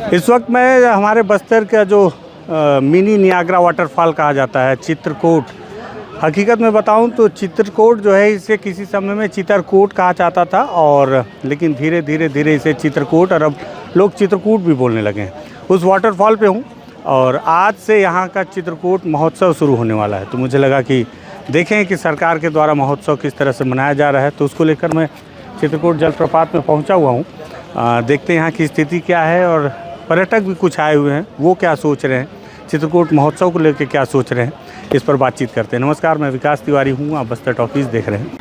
इस वक्त मैं हमारे बस्तर का जो मिनी नियाग्रा वाटरफॉल कहा जाता है, चित्रकूट। हकीकत में बताऊं तो चित्रकूट जो है, इसे किसी समय में चित्रकूट कहा जाता था, और लेकिन धीरे धीरे इसे चित्रकूट और अब लोग चित्रकूट भी बोलने लगे हैं। उस वाटरफॉल पे हूं और आज से यहाँ का चित्रकूट महोत्सव शुरू होने वाला है, तो मुझे लगा कि देखें कि सरकार के द्वारा महोत्सव किस तरह से मनाया जा रहा है। तो उसको लेकर मैं चित्रकूट जलप्रपात में पहुँचा हुआ हूँ। देखते हैं यहाँ की स्थिति क्या है, और पर्यटक भी कुछ आए हुए हैं, वो क्या सोच रहे हैं, चित्रकूट महोत्सव को लेकर क्या सोच रहे हैं, इस पर बातचीत करते हैं। नमस्कार, मैं विकास तिवारी हूँ, आप बस्तर टॉकीज देख रहे हैं।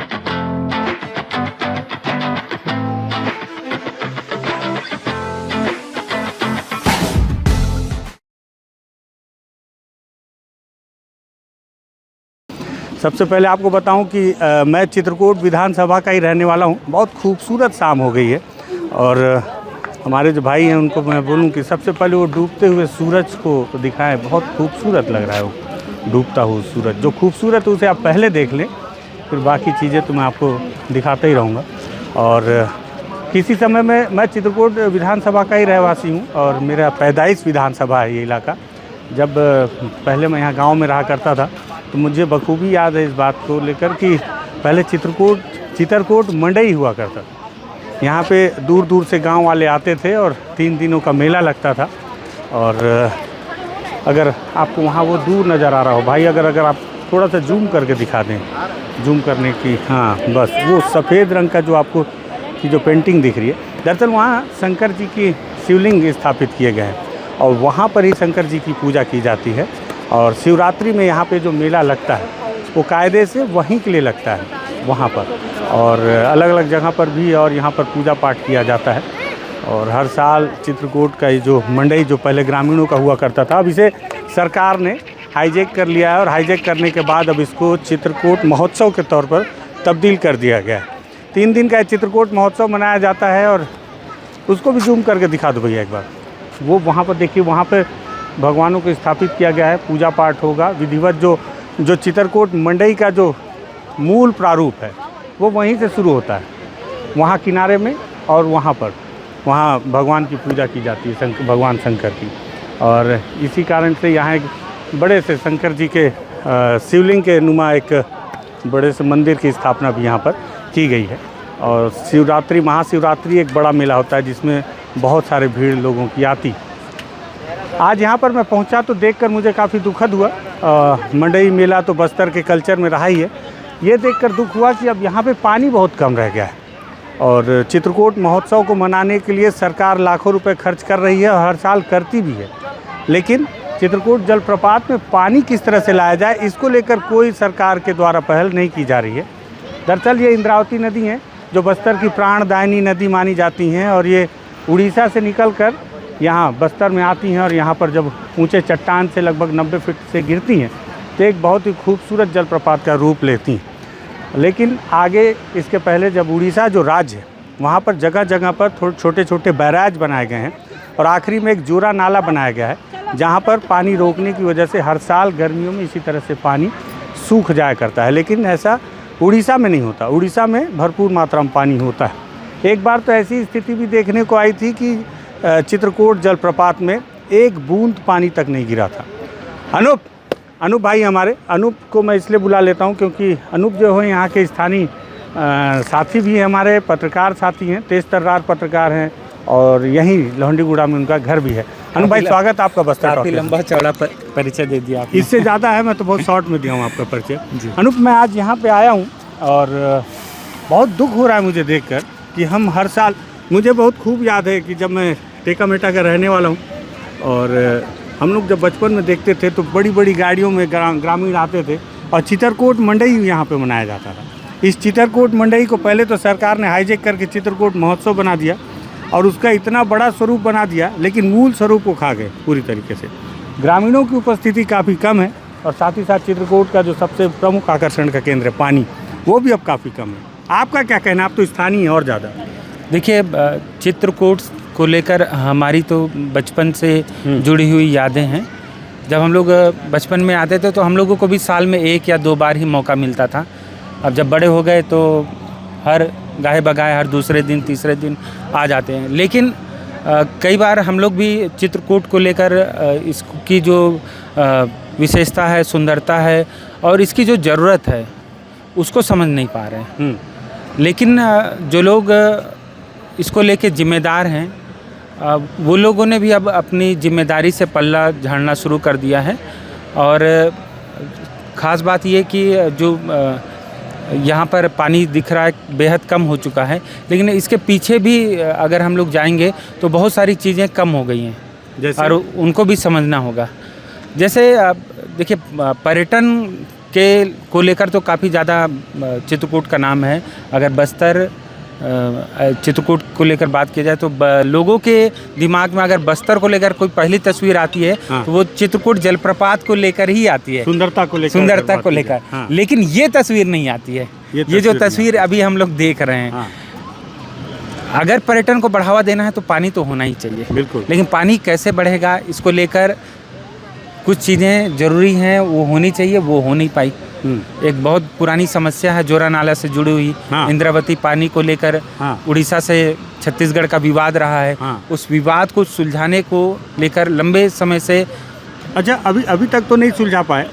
सबसे पहले आपको बताऊं कि मैं चित्रकूट विधानसभा का ही रहने वाला हूं। बहुत खूबसूरत शाम हो गई है, और हमारे जो भाई हैं उनको मैं बोलूं कि सबसे पहले वो डूबते हुए सूरज को दिखाएं। बहुत खूबसूरत लग रहा है वो डूबता हुआ सूरज। जो खूबसूरत है उसे आप पहले देख लें, फिर बाकी चीज़ें तो मैं आपको दिखाता ही रहूँगा। और किसी समय में मैं चित्रकूट विधानसभा का ही रहवासी हूँ, और मेरा पैदाइश विधानसभा है ये इलाका। जब पहले मैं यहाँ गाँव में रहा करता था, तो मुझे बखूबी याद है इस बात को लेकर कि पहले चित्रकूट मंडई हुआ करता था। यहाँ पे दूर दूर से गांव वाले आते थे और 3 दिनों का मेला लगता था। और अगर आपको वहाँ वो दूर नज़र आ रहा हो भाई, अगर आप थोड़ा सा जूम करके दिखा दें, जूम करने की, हाँ बस वो सफ़ेद रंग का जो आपको की जो पेंटिंग दिख रही है, दरअसल वहाँ शंकर जी की शिवलिंग स्थापित किए गए हैं, और वहाँ पर ही शंकर जी की पूजा की जाती है। और शिवरात्रि में यहाँ पे जो मेला लगता है वो कायदे से वहीं के लिए लगता है वहाँ पर, और अलग अलग जगह पर भी, और यहाँ पर पूजा पाठ किया जाता है। और हर साल चित्रकूट का ये जो मंडई जो पहले ग्रामीणों का हुआ करता था, अब इसे सरकार ने हाईजैक कर लिया है, और हाईजैक करने के बाद अब इसको चित्रकूट महोत्सव के तौर पर तब्दील कर दिया गया है। 3 दिन का चित्रकूट महोत्सव मनाया जाता है, और उसको भी जूम करके दिखा दो भैया एक बार। वो वहाँ पर देखिए, वहाँ पर भगवानों को स्थापित किया गया है, पूजा पाठ होगा विधिवत। जो चित्रकूट मंडई का जो मूल प्रारूप है वो वहीं से शुरू होता है, वहाँ किनारे में, और वहाँ भगवान की पूजा की जाती है, भगवान शंकर की। और इसी कारण से यहाँ एक बड़े से शंकर जी के शिवलिंग के नुमा एक बड़े से मंदिर की स्थापना भी यहाँ पर की गई है। और शिवरात्रि, महाशिवरात्रि एक बड़ा मेला होता है जिसमें बहुत सारे भीड़ लोगों की आती। आज यहाँ पर मैं पहुँचा तो देखकर मुझे काफ़ी दुखद हुआ। मंडई मेला तो बस्तर के कल्चर में रहा ही है, ये देखकर दुख हुआ कि अब यहाँ पे पानी बहुत कम रह गया है। और चित्रकूट महोत्सव को मनाने के लिए सरकार लाखों रुपए खर्च कर रही है, और हर साल करती भी है, लेकिन चित्रकूट जलप्रपात में पानी किस तरह से लाया जाए, इसको लेकर कोई सरकार के द्वारा पहल नहीं की जा रही है। दरअसल ये इंद्रावती नदी है जो बस्तर की प्राणदायिनी नदी मानी जाती हैं, और ये उड़ीसा से निकल कर यहाँ बस्तर में आती हैं, और यहाँ पर जब ऊंचे चट्टान से लगभग 90 फीट से गिरती हैं तो एक बहुत ही खूबसूरत जलप्रपात का रूप लेती हैं। लेकिन आगे इसके पहले जब उड़ीसा जो राज्य है, वहाँ पर जगह जगह पर थोड़े छोटे छोटे बैराज बनाए गए हैं, और आखिरी में एक जोरा नाला बनाया गया है, जहाँ पर पानी रोकने की वजह से हर साल गर्मियों में इसी तरह से पानी सूख जाया करता है। लेकिन ऐसा उड़ीसा में नहीं होता, उड़ीसा में भरपूर मात्रा में पानी होता है। एक बार तो ऐसी स्थिति भी देखने को आई थी कि चित्रकूट जलप्रपात में एक बूंद पानी तक नहीं गिरा था। अनूप भाई, हमारे अनूप को मैं इसलिए बुला लेता हूं क्योंकि अनूप जो है यहाँ के स्थानीय साथी भी हैं, हमारे पत्रकार साथी हैं, तेज तर्रार पत्रकार हैं, और यहीं लोहंडीगुड़ा में उनका घर भी है। अनूप भाई, स्वागत आपका बस्तर। काफ़ी लंबा चौड़ा परिचय दे दिया आपने। इससे ज़्यादा है, मैं तो बहुत शॉर्ट में दिया हूँ आपका परिचय। अनूप, मैं आज यहाँ पे आया हूँ, और बहुत दुख हो रहा है मुझे देखकर कि हम हर साल, मुझे बहुत खूब याद है कि जब मैं टेका मेटा का रहने वाला हूँ, और हम लोग जब बचपन में देखते थे तो बड़ी बड़ी गाड़ियों में ग्रामीण आते थे, और चित्रकूट मंडई यहाँ पे मनाया जाता था। इस चित्रकूट मंडई को पहले तो सरकार ने हाईजैक करके चित्रकूट महोत्सव बना दिया, और उसका इतना बड़ा स्वरूप बना दिया, लेकिन मूल स्वरूप को खा गए पूरी तरीके से। ग्रामीणों की उपस्थिति काफ़ी कम है, और साथ ही साथ चित्रकूट का जो सबसे प्रमुख आकर्षण का केंद्र है पानी, वो भी अब काफ़ी कम है। आपका क्या कहना है? आप तो स्थानीय हैं और ज़्यादा। देखिए, चित्रकूट को लेकर हमारी तो बचपन से जुड़ी हुई यादें हैं। जब हम लोग बचपन में आते थे तो हम लोगों को भी साल में 1 या 2 बार ही मौका मिलता था। अब जब बड़े हो गए तो हर गाहे बगाए हर दूसरे दिन तीसरे दिन आ जाते हैं। लेकिन कई बार हम लोग भी चित्रकूट को लेकर इसकी जो विशेषता है, सुंदरता है और इसकी जो ज़रूरत है उसको समझ नहीं पा रहे हैं। लेकिन जो लोग इसको लेके जिम्मेदार हैं, वो लोगों ने भी अब अपनी जिम्मेदारी से पल्ला झाड़ना शुरू कर दिया है। और ख़ास बात ये कि जो यहाँ पर पानी दिख रहा है बेहद कम हो चुका है, लेकिन इसके पीछे भी अगर हम लोग जाएंगे तो बहुत सारी चीज़ें कम हो गई हैं, जैसे और उनको भी समझना होगा। जैसे देखिए, पर्यटन के को लेकर तो काफ़ी ज़्यादा चित्रकूट का नाम है। अगर बस्तर चित्रकूट को लेकर बात की जाए तो लोगों के दिमाग में अगर बस्तर को लेकर कोई पहली तस्वीर आती है तो वो चित्रकूट जलप्रपात को लेकर ही आती है, सुंदरता को लेकर। हाँ। लेकिन ये तस्वीर नहीं आती है, ये जो तस्वीर अभी हम लोग देख रहे हैं। हाँ। अगर पर्यटन को बढ़ावा देना है तो पानी तो होना ही चाहिए, बिल्कुल। लेकिन पानी कैसे बढ़ेगा, इसको लेकर कुछ चीज़ें ज़रूरी हैं, वो होनी चाहिए, वो हो नहीं पाई। एक बहुत पुरानी समस्या है जोरा नाला से जुड़ी हुई। हाँ। इंद्रावती पानी को लेकर उड़ीसा से छत्तीसगढ़ का विवाद रहा है। हाँ। उस विवाद को सुलझाने को लेकर लंबे समय से अच्छा, अभी तक तो नहीं सुलझा पाए,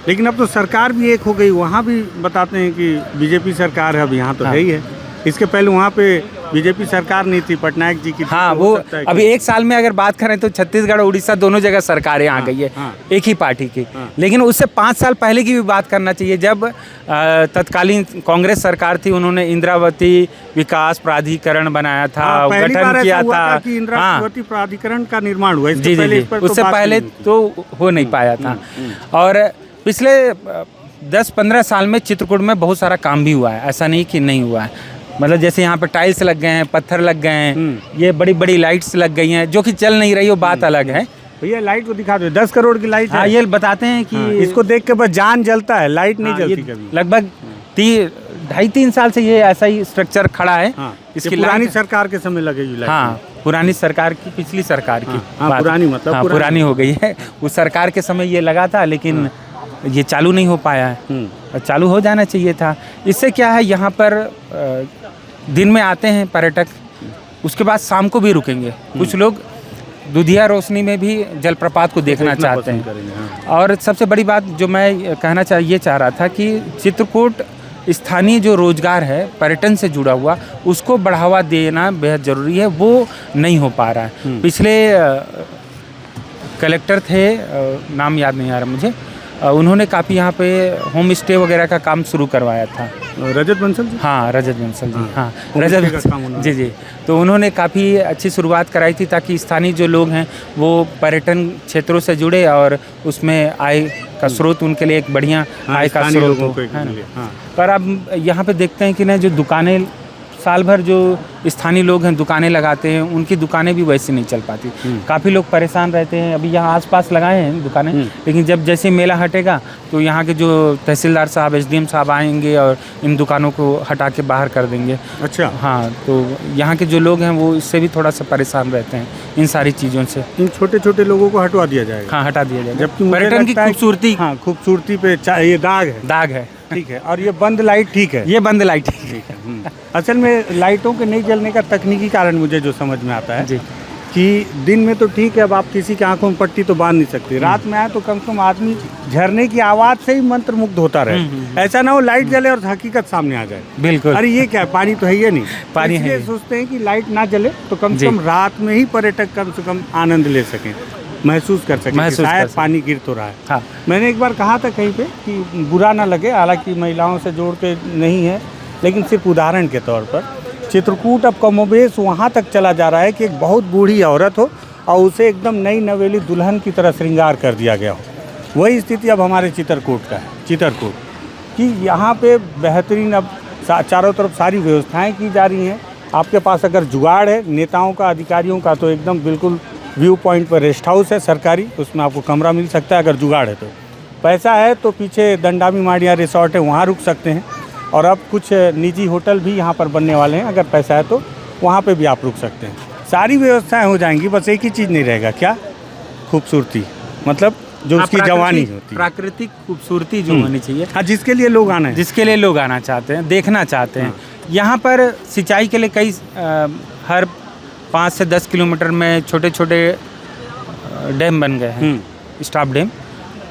लेकिन अब तो सरकार भी एक हो गई। वहाँ भी बताते हैं कि बीजेपी सरकार है, अब यहाँ तो हाँ। है ही है। इसके पहले वहाँ पे बीजेपी सरकार नहीं थी, पटनायक जी की थी। हाँ, तो वो हो सकता है अभी एक साल में अगर बात करें तो छत्तीसगढ़ और उड़ीसा दोनों जगह सरकारें आ गई है, हाँ। एक ही पार्टी की। हाँ। लेकिन उससे 5 साल पहले की भी बात करना चाहिए, जब तत्कालीन कांग्रेस सरकार थी, उन्होंने इंद्रावती विकास प्राधिकरण बनाया था, हाँ, पहली बार गठन ऐसा किया हुआ था कि इंद्रावती प्राधिकरण का निर्माण हुआ। इससे जी पहले जी इस पर जी, उससे बात पहले नहीं हुई। तो हो नहीं पाया था। और पिछले 10-15 साल में चित्रकूट में बहुत सारा काम भी हुआ है, ऐसा नहीं कि नहीं हुआ है। मतलब जैसे यहाँ पे टाइल्स लग गए हैं, पत्थर लग गए हैं, ये बड़ी बड़ी लाइट्स लग गई हैं, जो कि चल नहीं रही, वो बात अलग है। भैया लाइट को दिखा दो, 10 करोड़ की लाइट हाँ, है। ये बताते हैं कि इसको देख के बस जान जलता है, लाइट नहीं हाँ, जलती ये कभी। लगभग 2.5-3 साल से ये ऐसा ही स्ट्रक्चर खड़ा है। हाँ, इसकी ये पुरानी लाइट- सरकार के समय लगेगी लाइट। हाँ, पुरानी सरकार की, पिछली सरकार की हाँ, बात। पुरानी मतलब हाँ, पुरानी। पुरानी हो गई है। उस सरकार के समय ये लगा था, लेकिन ये चालू नहीं हो पाया है। और चालू हो जाना चाहिए था। इससे क्या है, यहाँ पर दिन में आते हैं पर्यटक, उसके बाद शाम को भी रुकेंगे। कुछ लोग दुधिया रोशनी में भी जलप्रपात को देखना चाहते हैं। और सबसे बड़ी बात जो मैं कहना चाह रहा था कि चित्रकूट स्थानीय जो रोजगार है पर्यटन से जुड़ा हुआ, उसको बढ़ावा देना बेहद ज़रूरी है, वो नहीं हो पा रहा है। पिछले कलेक्टर थे, नाम याद नहीं आ रहा मुझे, उन्होंने काफ़ी यहाँ पे होम स्टे वगैरह का काम शुरू करवाया था। रजत बंसल जी? हाँ, रजत बंसल जी। हाँ, होम रजत स्टे का काम बंसल उन्होंने। जी जी। तो उन्होंने काफ़ी अच्छी शुरुआत कराई थी, ताकि स्थानीय जो लोग हैं वो पर्यटन क्षेत्रों से जुड़े और उसमें आय का स्रोत उनके लिए एक बढ़िया आय का स्थानीय स्रोत लोगों को हो, एक है ना। मिले। हाँ। पर अब यहाँ पे देखते हैं कि ना, जो दुकानें साल भर जो स्थानीय लोग हैं दुकानें लगाते हैं, उनकी दुकानें भी वैसे नहीं चल पाती। काफ़ी लोग परेशान रहते हैं। अभी यहाँ आसपास लगाए हैं दुकानें, लेकिन जब जैसे मेला हटेगा तो यहाँ के जो तहसीलदार साहब, एसडीएम साहब आएंगे और इन दुकानों को हटा के बाहर कर देंगे। अच्छा। हाँ, तो यहाँ के जो लोग हैं वो इससे भी थोड़ा सा परेशान रहते हैं, इन सारी चीज़ों से। इन छोटे छोटे लोगों को हटवा दिया जाएगा। हाँ, हटा दिया जाएगा। जबकि मुझे पर्यटन की लगता है कि- खूबसूरती, हाँ, खूबसूरती पे ये दाग है। ठीक है। और ये बंद लाइट ठीक है। ये बंद लाइट ठीक है। असल में लाइटों के नहीं जलने का तकनीकी कारण मुझे जो समझ में आता है जी, कि दिन में तो ठीक है, अब आप किसी की आंखों में पट्टी तो बांध नहीं सकते। रात में आए तो कम से कम आदमी झरने की आवाज़ से ही मंत्र मुग्ध होता रहे। ऐसा ना हो लाइट जले और हकीकत सामने आ जाए। बिल्कुल। अरे ये क्या है, पानी तो है ही नहीं। पानी है इसलिए ही। सोचते हैं कि लाइट ना जले तो कम से जी। कम रात में ही पर्यटक कम से कम आनंद ले सकें, महसूस कर सकें कि शायद पानी गिर तो रहा है। हाँ, मैंने एक बार कहा था कहीं पे कि बुरा ना लगे, हालांकि महिलाओं से जोड़ते नहीं है, लेकिन सिर्फ उदाहरण के तौर पर चित्रकूट अब कमोबेश वहाँ तक चला जा रहा है कि एक बहुत बूढ़ी औरत हो और उसे एकदम नई नवेली दुल्हन की तरह श्रृंगार कर दिया गया हो। वही स्थिति अब हमारे चित्रकूट का है। चित्रकूट कि यहाँ पे बेहतरीन अब चारों तरफ सारी व्यवस्थाएं की जा रही हैं। आपके पास अगर जुगाड़ है नेताओं का, अधिकारियों का, तो एकदम बिल्कुल व्यू पॉइंट पर रेस्ट हाउस है सरकारी, उसमें आपको कमरा मिल सकता है अगर जुगाड़ है तो। पैसा है तो पीछे दंडामी माड़िया रिसोर्ट है, वहाँ रुक सकते हैं। और अब कुछ निजी होटल भी यहाँ पर बनने वाले हैं, अगर पैसा है तो वहाँ पे भी आप रुक सकते हैं। सारी व्यवस्थाएं हो जाएंगी, बस एक ही चीज़ नहीं रहेगा, क्या? खूबसूरती, मतलब जो उसकी जवानी होती है, प्राकृतिक खूबसूरती जो होनी चाहिए। हाँ, जिसके लिए लोग आना है, जिसके लिए लोग आना चाहते हैं, देखना चाहते हैं। यहाँ पर सिंचाई के लिए कई हर 5 से 10 किलोमीटर में छोटे छोटे डैम बन गए हैं, स्टॉप डैम।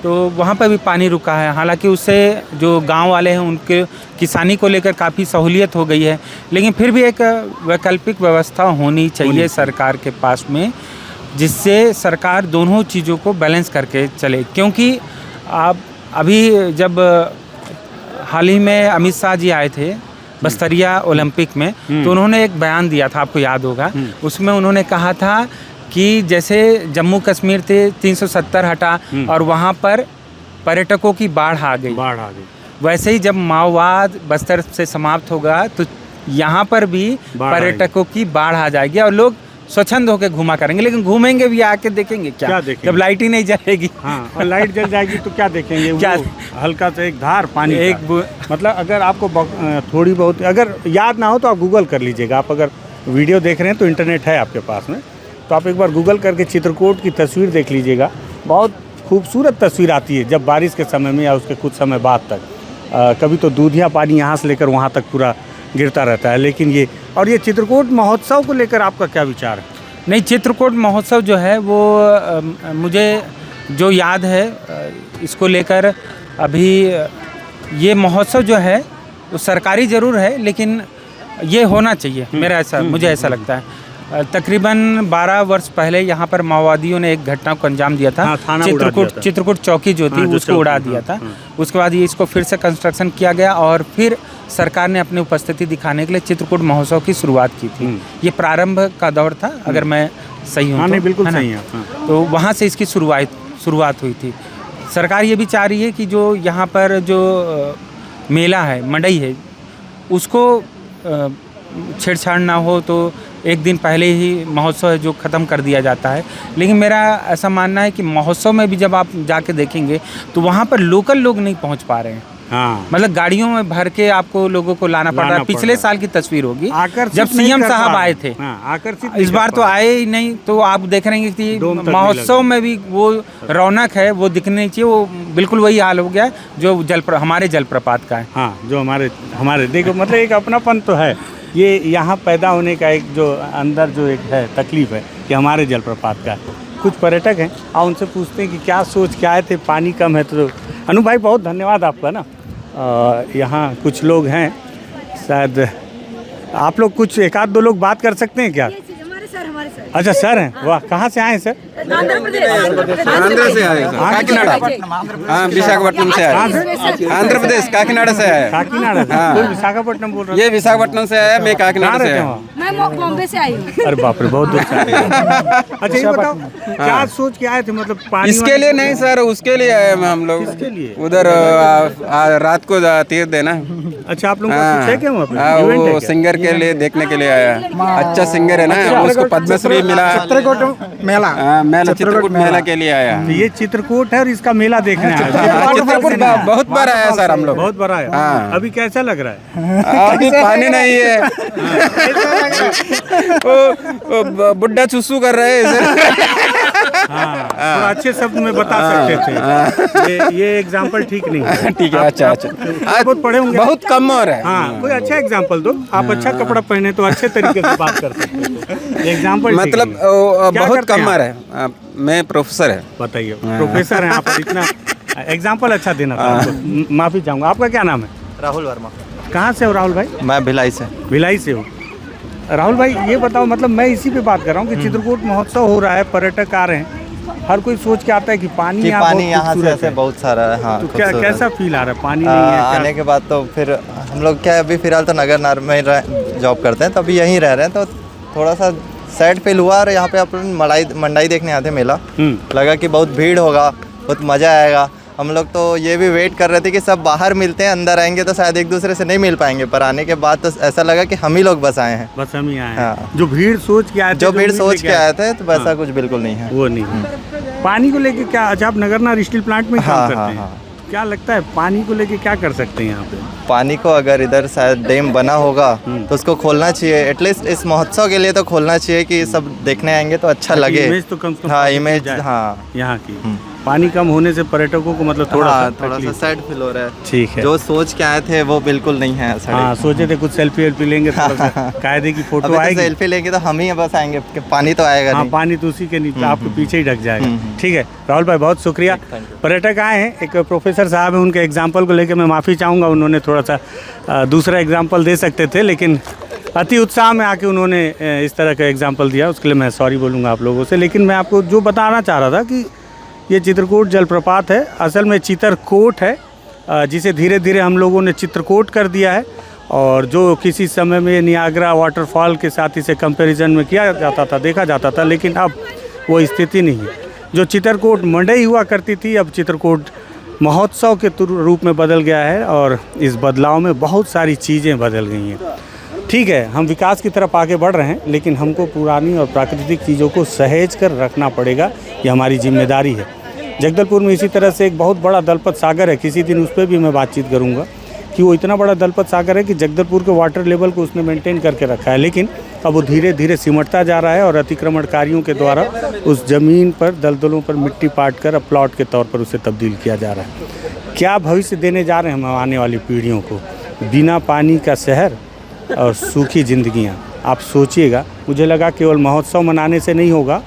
तो वहाँ पर भी पानी रुका है। हालांकि उससे जो गांव वाले हैं उनके किसानी को लेकर काफ़ी सहूलियत हो गई है, लेकिन फिर भी एक वैकल्पिक व्यवस्था होनी चाहिए सरकार के पास में, जिससे सरकार दोनों चीज़ों को बैलेंस करके चले। क्योंकि आप अभी जब हाल ही में अमित शाह जी आए थे बस्तरिया ओलंपिक में, तो उन्होंने एक बयान दिया था, आपको याद होगा। उसमें उन्होंने कहा था कि जैसे जम्मू कश्मीर थे 370 हटा और वहाँ पर पर्यटकों की बाढ़ आ गई, वैसे ही जब माओवाद बस्तर से समाप्त होगा तो यहाँ पर भी पर्यटकों की बाढ़ आ जाएगी और लोग स्वच्छंद होकर घूमा करेंगे। लेकिन घूमेंगे भी, आके देखेंगे क्या देखेंगे? जब लाइट ही नहीं जलेगी। हाँ, और लाइट जल जाएगी तो क्या देखेंगे? क्या हल्का सा एक धार पानी मतलब अगर आपको थोड़ी बहुत अगर याद ना हो तो आप गूगल कर लीजिएगा। आप अगर वीडियो देख रहे हैं तो इंटरनेट है आपके पास में, तो आप एक बार गूगल करके चित्रकूट की तस्वीर देख लीजिएगा। बहुत खूबसूरत तस्वीर आती है जब बारिश के समय में या उसके कुछ समय बाद तक। कभी तो दूधिया पानी यहाँ से लेकर वहाँ तक पूरा गिरता रहता है। लेकिन ये चित्रकूट महोत्सव को लेकर आपका क्या विचार है? नहीं, चित्रकूट महोत्सव जो है वो मुझे जो याद है इसको लेकर अभी ये महोत्सव जो है वो सरकारी ज़रूर है, लेकिन ये होना चाहिए। मुझे ऐसा लगता है। तकरीबन 12 वर्ष पहले यहाँ पर माओवादियों ने एक घटना को अंजाम दिया था। चित्रकूट चौकी जो थी उसको उड़ा दिया था। उसके बाद ये इसको फिर से कंस्ट्रक्शन किया गया और फिर सरकार ने अपनी उपस्थिति दिखाने के लिए चित्रकूट महोत्सव की शुरुआत की थी। ये प्रारंभ का दौर था, अगर मैं सही हूँ तो। बिल्कुल सही है। तो वहाँ से इसकी शुरुआत हुई थी। सरकार ये भी चाह रही है कि जो यहाँ पर जो मेला है, मंडई है, उसको छेड़छाड़ ना हो, तो एक दिन पहले ही महोत्सव है जो ख़त्म कर दिया जाता है। लेकिन मेरा ऐसा मानना है कि महोत्सव में भी जब आप जाके देखेंगे तो वहाँ पर लोकल लोग नहीं पहुँच पा रहे हैं। हाँ, मतलब गाड़ियों में भर के आपको लोगों को लाना पड़ रहा है। पिछले साल की तस्वीर होगी जब सीएम साहब आए थे। आकर्षित इस बार तो आए ही नहीं, तो आप देख रहे हैं कि महोत्सव में भी वो रौनक है वो दिखनी नहीं चाहिए। वो बिल्कुल वही हाल हो गया है जो हमारे जलप्रपात का है। हाँ, जो हमारे देखो मतलब एक अपनापन तो है। ये यहाँ पैदा होने का एक जो अंदर जो एक है तकलीफ है कि हमारे जलप्रपात का है। कुछ पर्यटक हैं और उनसे पूछते हैं कि क्या सोच के आए थे, पानी कम है। तो अनु भाई बहुत धन्यवाद आपका ना। यहाँ कुछ लोग हैं, शायद आप लोग कुछ एक आध दो लोग बात कर सकते हैं क्या? हमारे सर। अच्छा सर हैं, वाह, कहाँ से आए सर? आंध्र से आए, काकीनाडा। हाँ, विशाखापट्टनम से आए। आंध्र प्रदेश, काकीनाडा से आए। काकीनाडा से? हाँ। कोई विशाखापट्टनम बोल रहा है? ये विशाखापट्टनम से आया, मैं काकीनाडा से आया। मैं बॉम्बे से आई हूँ। अरे बाप रे, बहुत दूर से आए हैं। अच्छा ये बताओ क्या सोच के आए थे? मतलब पानी इसके लिए नहीं सर, उसके लिए आए हम लोग। इसके लिए? उधर रात को तीर देना। अच्छा, आप लोगों का कुछ है क्या वहाँ पे? हाँ, इवेंट है वो क्या? सिंगर के लिए देखने के लिए आया। अच्छा सिंगर है ना, उसको पद्मश्री मिला। चित्रकूट मेला, मेला चित्रकूट मेला के लिए आया। तो ये चित्रकूट है और इसका मेला देखना है। चित्रकूट बहुत बड़ा है सर, हम लोग बहुत बड़ा है। हाँ। अभी कैसा लग रहा है? अभी पानी नहीं है। वो बुड्ढा चुस्सू कर रहे हैं सर। हाँ, थोड़ा अच्छे शब्द में बता सकते थे। ये एग्जाम्पल ठीक नहीं है। ठीक है, अच्छा अच्छा। बहुत पढ़े होंगे, बहुत कम और है। हाँ, कोई अच्छा एग्जाम्पल दो। आप अच्छा कपड़ा पहने तो अच्छे तरीके से बात कर सकते हो। एग्जाम्पल मतलब बहुत कम और है। मैं प्रोफेसर है। बताइए, प्रोफेसर हैं आप, इतना एग्जाम्पल अच्छा देना था आपको। माफी चाहूँगा। आपका क्या नाम है? राहुल वर्मा। कहाँ से हो राहुल भाई? मैं भिलाई से। भिलाई से हो। राहुल भाई ये बताओ, मतलब मैं इसी पे बात कर रहा हूँ कि चित्रकूट महोत्सव हो रहा है, पर्यटक आ रहे हैं, हर कोई सोच के आता है कि पानी यहाँ से ऐसे बहुत सारा है। हाँ, तो क्या कैसा फील आ रहा है? पानी नहीं है आने के बाद तो फिर हम लोग क्या अभी फिलहाल तो नगर नार में जॉब करते हैं, तो अभी यहीं रह रहे हैं, तो थोड़ा सा सैड फील हुआ। और यहाँ पे अपन मंडाई देखने आते मेला, लगा कि बहुत भीड़ होगा, बहुत मज़ा आएगा। हम लोग तो ये भी वेट कर रहे थे कि सब बाहर मिलते हैं, अंदर आएंगे तो शायद एक दूसरे से नहीं मिल पाएंगे, पर आने के बाद तो ऐसा लगा कि हम ही लोग बस आए हैं। बस हम ही आए हैं। हाँ। जो भीड़ सोच के आए थे, जो भीड़ सोच के आए थे, तो वैसा कुछ बिल्कुल नहीं है। वो नहीं है। पानी को लेके क्या? अच्छा, आप नगरनार स्टील प्लांट में काम करते हैं। क्या लगता है पानी को लेके क्या कर सकते हैं यहाँ पे? पानी को अगर इधर शायद डैम बना होगा तो उसको खोलना चाहिए, एटलीस्ट इस महोत्सव के लिए तो खोलना चाहिए कि सब देखने आएंगे तो अच्छा लगे। इमेज तो कम से कम हाँ positive इमेज, जाए हाँ यहाँ की। पानी कम होने से पर्यटकों को मतलब थोड़ा हाँ, सा थोड़ा सा तकलीफ। सैड फील हो रहा है। ठीक है। जो सोच के आए थे वो बिल्कुल नहीं है ऐसा। हाँ सोचे थे कुछ सेल्फी वेल्फी लेंगे, थोड़ा सा कायदे की फोटो अभी तो आएगी। सेल्फी लेंगे तो हम ही बस आएंगे कि पानी तो आएगा हाँ नहीं। पानी तो उसी के नीचे आपके पीछे ही ढक जाएगा। ठीक है राहुल भाई, बहुत शुक्रिया। पर्यटक आए हैं, एक प्रोफेसर साहब हैं, उनके एग्जाम्पल को लेकर मैं माफ़ी चाहूँगा, उन्होंने थोड़ा सा दूसरा एग्जाम्पल दे सकते थे, लेकिन अति उत्साह में आके उन्होंने इस तरह का एग्जाम्पल दिया, उसके लिए मैं सॉरी बोलूँगा आप लोगों से। लेकिन मैं आपको जो बताना चाह रहा था कि ये चित्रकूट जलप्रपात है, असल में चित्रकोट है, जिसे धीरे धीरे हम लोगों ने चित्रकोट कर दिया है। और जो किसी समय में नियाग्रा वाटरफॉल के साथ इसे कंपैरिजन में किया जाता था, देखा जाता था, लेकिन अब वो स्थिति नहीं है। जो चित्रकोट मंडई हुआ करती थी, अब चित्रकोट महोत्सव के रूप में बदल गया है, और इस बदलाव में बहुत सारी चीज़ें बदल गई हैं। ठीक है, हम विकास की तरफ आगे बढ़ रहे हैं, लेकिन हमको पुरानी और प्राकृतिक चीज़ों को सहेज कर रखना पड़ेगा, ये हमारी जिम्मेदारी है। जगदलपुर में इसी तरह से एक बहुत बड़ा दलपत सागर है, किसी दिन उस पर भी मैं बातचीत करूंगा कि वो इतना बड़ा दलपत सागर है कि जगदलपुर के वाटर लेवल को उसने मेंटेन करके रखा है, लेकिन अब वो धीरे धीरे सिमटता जा रहा है और अतिक्रमणकारियों के द्वारा उस ज़मीन पर दलदलों पर मिट्टी पाट कर अब प्लॉट के तौर पर उसे तब्दील किया जा रहा है। क्या भविष्य देने जा रहे हैं हम आने वाली पीढ़ियों को? बिना पानी का शहर और सूखी जिंदगियाँ। आप सोचिएगा, मुझे लगा केवल महोत्सव मनाने से नहीं होगा,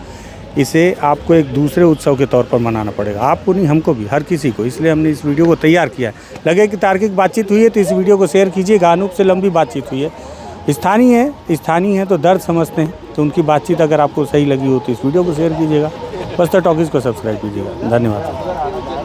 इसे आपको एक दूसरे उत्सव के तौर पर मनाना पड़ेगा, आपको नहीं, हमको भी, हर किसी को। इसलिए हमने इस वीडियो को तैयार किया है। लगे कि तार्किक बातचीत हुई है तो इस वीडियो को शेयर कीजिएगा। अनूप से लंबी बातचीत हुई है, स्थानीय है तो दर्द समझते हैं, तो उनकी बातचीत अगर आपको सही लगी हो तो इस वीडियो को शेयर कीजिएगा। बस्तर टॉकीज़ को सब्सक्राइब कीजिएगा। धन्यवाद।